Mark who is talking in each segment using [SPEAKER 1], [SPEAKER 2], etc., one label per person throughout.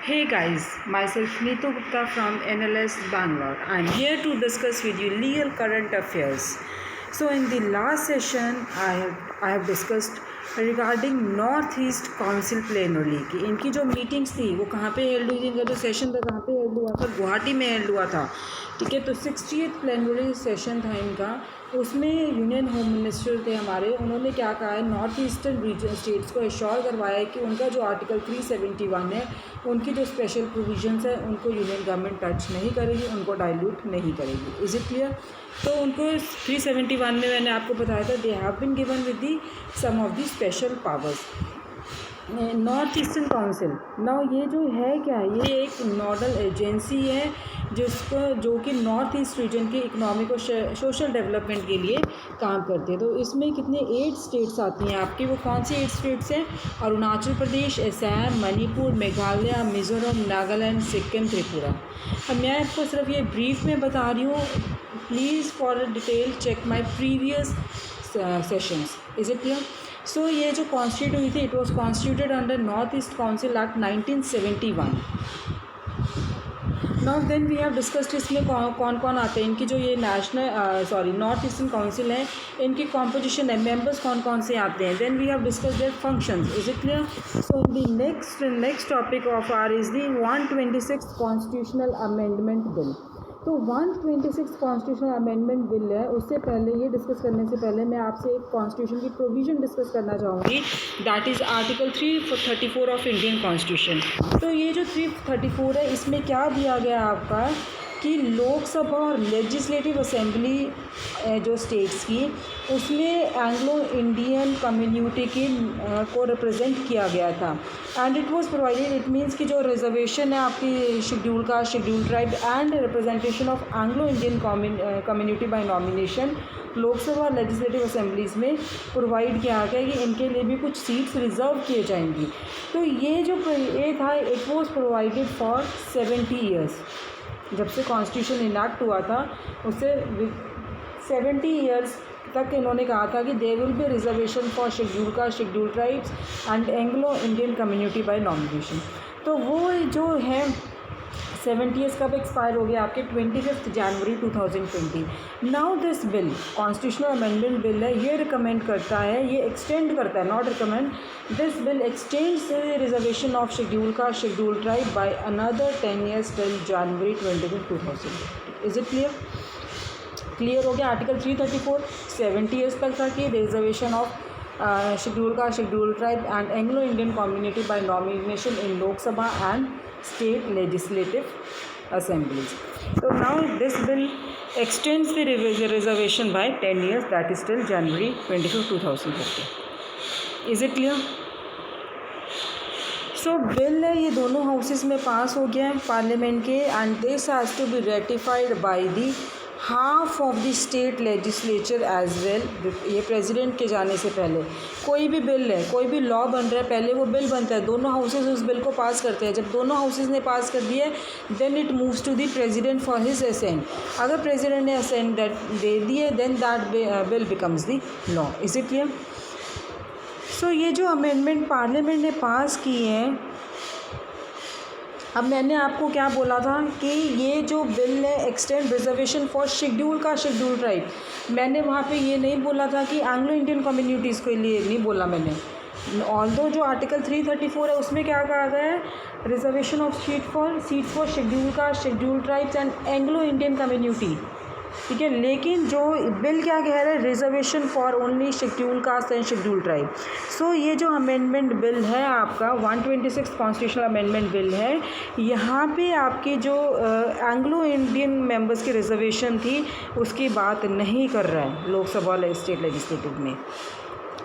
[SPEAKER 1] Hey guys, myself Neetu Gupta from NLS Bangalore. I am here to discuss with you legal current affairs. So in the last session, I have discussed regarding north East council plenary की इनकी जो meetings थी वो कहाँ पे held हुई थी, इनका जो सेशन था कहाँ पे हेल्ड हुआ था, गुवाहाटी में हेल्ड हुआ था। ठीक है, तो 60th प्लेनरी सेशन था इनका। उसमें यूनियन होम मिनिस्टर थे हमारे, उन्होंने क्या कहा है, नॉर्थ ईस्टर्न रीजन स्टेट्स को एश्योर करवाया है कि उनका जो आर्टिकल 371 है, उनकी जो स्पेशल प्रोविजंस है उनको यूनियन गवर्नमेंट टच नहीं करेगी, उनको डाइल्यूट नहीं करेगी। Is it clear? तो उनको 371 में मैंने आपको बताया था they have been given with the some of the special powers. North Eastern Council now ये जो है क्या है, ये एक नोडल एजेंसी है जो कि नॉर्थ ईस्ट रीजन के इकोनॉमिक और सोशल डेवलपमेंट के लिए काम करती है। तो इसमें कितने 8 स्टेट्स आती हैं आपकी, वो कौन सी 8 स्टेट्स हैं? अरुणाचल प्रदेश, असम, मणिपुर, मेघालय, मिज़ोरम, नागालैंड, सिक्किम, त्रिपुरा। अब मैं आपको सिर्फ ये ब्रीफ में बता रही हूँ, please for detail check my previous sessions. Is it clear? So ये जो कॉन्स्टिट्यूट हुई थी, it was constituted under North East council act 1971। Now then we have discussed इसमें कौन कौन आते हैं, इनकी जो ये नॉर्थ ईस्टर्न काउंसिल है, इनकी कॉम्पोजिशन है, मेंबर्स कौन कौन से आते हैं। Then we have discussed their functions. Is it clear? So the next topic of our is the 126 constitutional amendment bill. तो 126 कॉन्स्टिट्यूशनल अमेंडमेंट बिल है, उससे पहले ये डिस्कस करने से पहले मैं आपसे एक कॉन्स्टिट्यूशन की प्रोविज़न डिस्कस करना चाहूँगी, that is article 334 of Indian constitution. तो ये जो 334 है, इसमें क्या दिया गया आपका कि लोकसभा और लेजिस्लेटिव असेंबली जो स्टेट्स की, उसमें एंग्लो इंडियन कम्युनिटी की को रिप्रेजेंट किया गया था। And it was provided, it means कि जो रिजर्वेशन है आपकी शेड्यूल का, schedule tribe and representation of Anglo Indian community by nomination Lok Sabha legislative assemblies में प्रोवाइड किया गया कि इनके लिए भी कुछ सीट्स रिजर्व किए जाएंगी। तो ये जो ये था, it was provided for 70 years. जब से कॉन्स्टिट्यूशन इनैक्ट हुआ था उससे 70 ईयर्स तक इन्होंने कहा था कि there will be reservation for schedule caste, schedule tribes and Anglo Indian community by nomination. तो वो जो है 70 ईयर्स कब एक्सपायर हो गया आपके 25 जनवरी 2020। Now this bill constitutional amendment bill है, ये रिकमेंड करता है, ये एक्सटेंड करता है, not recommend, this bill x tends reservation of schedule का schedule tribe by another 10 years till January 25, 2020। Is it clear? Clear हो गया? आर्टिकल 334 70 ईयर्स तक था कि रिजर्वेशन ऑफ शेड्यूल का schedule tribe and Anglo Indian community by nomination in Lok Sabha and state legislative assemblies. So now this bill extends the reservation by 10 years, that is till January 25, 2030. Is it clear? So bill है, ये दोनों houses में पास हो गया है parliament के, and this has to be ratified by the half of the state legislature as well. ये president के जाने से पहले कोई भी बिल है, कोई भी लॉ बन रहा है, पहले वो बिल बनता है, दोनों हाउसेस उस बिल को पास करते हैं। जब दोनों हाउसेस ने पास कर दिया then it moves to the president for his assent. अगर प्रेसिडेंट ने असेंट दे दिए then that bill becomes the law. Is it clear? So ये जो अमेंडमेंट पार्लियामेंट ने पास किए हैं, अब मैंने आपको क्या बोला था कि ये जो बिल है एक्सटेंड रिजर्वेशन फॉर शेड्यूल का शेड्यूल ट्राइब, मैंने वहाँ पे ये नहीं बोला था कि एंग्लो इंडियन कम्युनिटीज़ के लिए नहीं बोला मैंने। ऑल्दो जो आर्टिकल 334 है उसमें क्या कहा गया है, reservation of seat for schedule का schedule tribes and Anglo Indian community. ठीक है, लेकिन जो बिल क्या कह रहा है, reservation for only schedule caste and schedule tribe. So ये जो अमेंडमेंट बिल है आपका 126 कॉन्स्टिट्यूशनल अमेंडमेंट बिल है, यहाँ पे आपकी जो एंग्लो इंडियन मेंबर्स की रिजर्वेशन थी उसकी बात नहीं कर रहा है लोकसभा और स्टेट लेजिस्लेटिव में।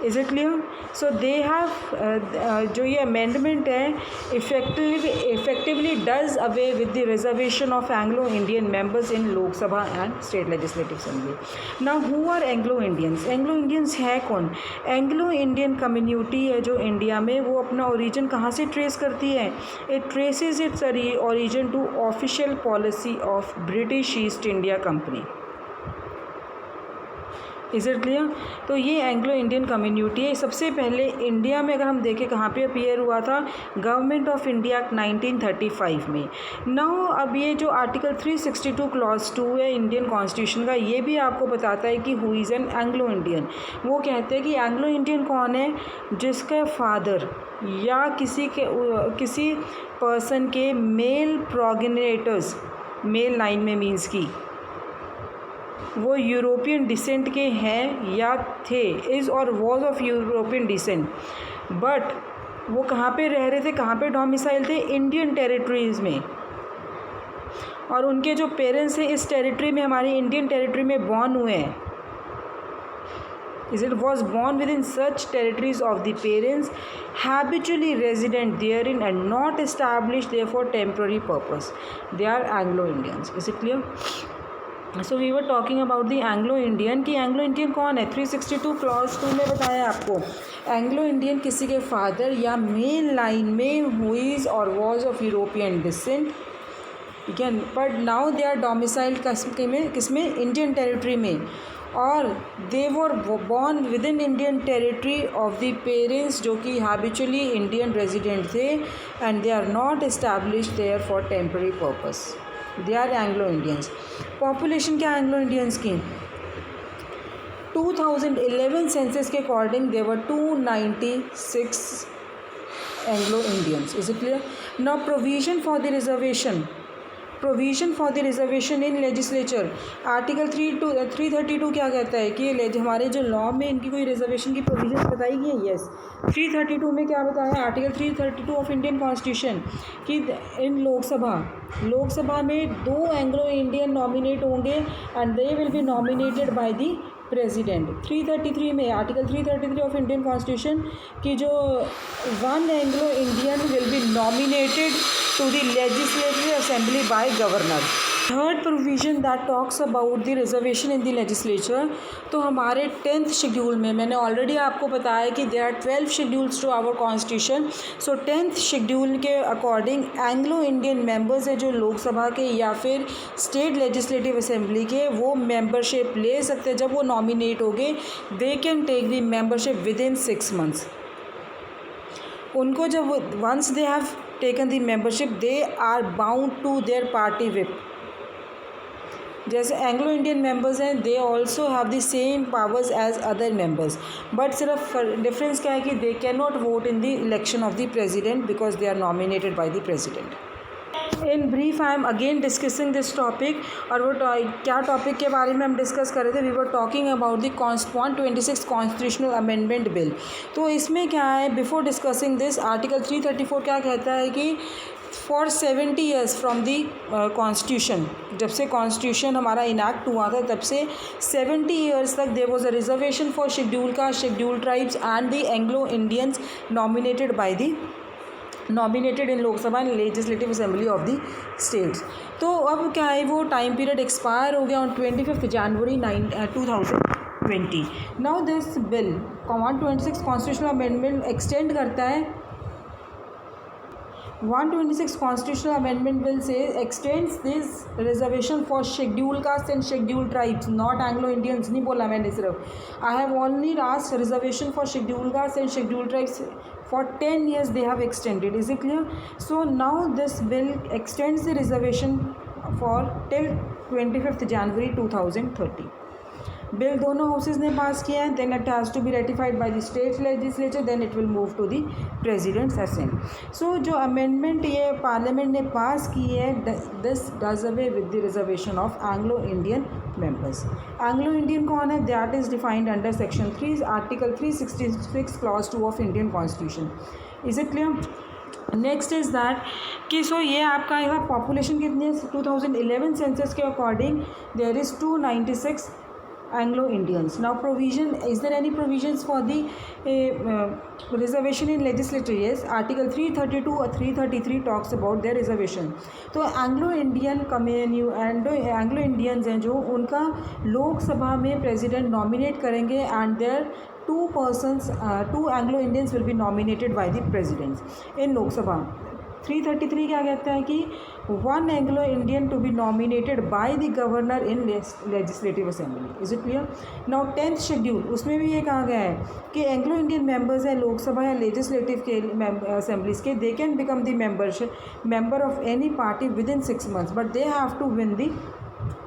[SPEAKER 1] Is it clear? So they have जो ये अमेंडमेंट है effectively does away with the reservation of Anglo Indian members in Lok Sabha and state legislative assembly. Now who are Anglo Indians? Anglo Indians है कौन? Anglo Indian community है जो India में, वो अपना ओरिजिन कहाँ से ट्रेस करती है? It traces its origin to official policy of British East India Company. Is it clear? तो ये एंग्लो इंडियन कम्युनिटी है। सबसे पहले इंडिया में अगर हम देखें कहाँ पे अपीयर हुआ था, गवर्नमेंट ऑफ इंडिया एक्ट 1935 में। नाउ अब ये जो आर्टिकल 362 क्लॉज 2 है इंडियन कॉन्स्टिट्यूशन का, ये भी आपको बताता है कि who is an Anglo Indian. वो कहते हैं कि एंग्लो इंडियन कौन है, जिसके फादर या किसी पर्सन के मेल प्रोगेनेटर्स, मेल लाइन में मीन्स की वो यूरोपियन डिसेंट के हैं या थे, इज़ और was of European descent, but वो कहाँ पे रह रहे थे, कहाँ पे डोमिसाइल थे, इंडियन टेरिटरीज़ में, और उनके जो पेरेंट्स हैं इस टेरिटरी में, हमारी इंडियन टेरिटरी में बॉर्न हुए हैं। Is it was born within such territories of the parents habitually resident therein and not established there for temporary purpose. They are Anglo-Indians. Is it clear? So we were talking about the Anglo-Indian कि Anglo-Indian कौन है। 362 clause 2 में बताया आपको Anglo-Indian किसी के father या main line में who is or was of European descent, ठीक है, but now they are domiciled किसमें, इंडियन टेरिटरी में, और they were born within Indian territory of the parents जो कि हैबिचुअली इंडियन रेजिडेंट थे, and they are not established there for temporary purpose. They are Anglo Indians. Population क्या Anglo Indians की, 2011 census के according there were 296 Anglo Indians. Is it clear? Now provision for the reservation, provision for the reservation in legislature, article 332 क्या कहता है कि हमारे जो law में इनकी कोई रिजर्वेशन की प्रोविजन बताई गई है। येस, 332 में क्या बताया, आर्टिकल 332 ऑफ इंडियन कॉन्स्टिट्यूशन कि इन लोकसभा में 2 एंग्लो इंडियन नॉमिनेट होंगे and they will be nominated by the president. 333 में, आर्टिकल 333 ऑफ इंडियन कॉन्स्टिट्यूशन कि जो 1 Anglo Indian will be nominated to the legislative assembly by governor. Third provision that talks about the reservation in the legislature, तो हमारे 10th schedule में मैंने already आपको बताया कि there are 12 schedules to our constitution. So 10th schedule के according Anglo Indian members है जो लोकसभा के या फिर स्टेट लेजिस्लेटिव असेंबली के, वो मेंबरशिप ले सकते हैं। जब वो नॉमिनेट हो गए, they can take the membership within 6 months। उनको जब once they have taken the membership, they are bound to their party whip. जैसे एंग्लो इंडियन मेंबर्स हैं, they also have the same powers as other members, but सिर्फ difference क्या है कि they cannot vote in the election of the president because they are nominated by the president. In brief I am again discussing this topic, और वो क्या topic के बारे में हम डिस्कस कर रहे थे, we were talking about the 126 constitutional amendment bill. तो इसमें क्या है, बिफोर डिस्कसिंग दिस, आर्टिकल 334 क्या कहता है कि for 70 years from the constitution, जब से कॉन्स्टिट्यूशन हमारा इनैक्ट हुआ था तब से 70 ईयर्स तक there was a reservation for schedule caste, schedule tribes and the Anglo Indians nominated in Lok Sabha and legislative assembly of the states. तो अब क्या है, वो टाइम पीरियड एक्सपायर हो गया on 25 January 2020। Now this bill 126 constitutional amendment extend करता है, 126 constitutional amendment bill से x tends this reservation for schedule caste and schedule tribes, not Anglo Indians नहीं बोला मैंने सिर्फ, I have only asked reservation for schedule caste and schedule tribes for 10 years they have extended. Is it clear? So now this bill extends the reservation for till 25th January 2030. Bill दोनों houses ने pass किया है, then it has to be ratified by the state legislature, then it will move to the president's assembly. So जो amendment ये parliament ने pass की है, this does away with the reservation of Anglo Indian members. Anglo Indian कौन है, that is defined under section 3 article 366 clause 2 of Indian constitution. Is it clear? Next is that कि सो ये आपका यहाँ पॉपुलेशन कितनी है, 2011 सेंसस के according there is 296 Anglo Indians. Now provision, is there any provisions for the reservation in legislature? Yes, article 332 or 333 talks about their reservation. तो Anglo Indian Anglo Indians हैं जो, उनका लोकसभा में प्रेसिडेंट नॉमिनेट करेंगे and there 2 Anglo Indians will be nominated by the presidents in Lok Sabha. 333 क्या कहता है कि one Anglo Indian to be nominated by the governor in legislative assembly. Is it clear? Now 10th schedule, उसमें भी ये कहा गया है कि एंग्लो इंडियन मेंबर्स हैं लोकसभा या लेजिस्लेटिव के असेंबलीज के, they can become the member of any party within 6 months, but they have to win the,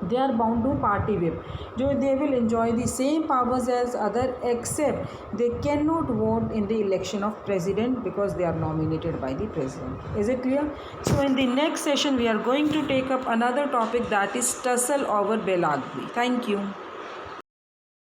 [SPEAKER 1] they are bound to party whip, जो they will enjoy the same powers as other except they cannot vote in the election of president because they are nominated by the president. Is it clear? So in the next session we are going to take up another topic, that is tussle over Belagvi. Thank you.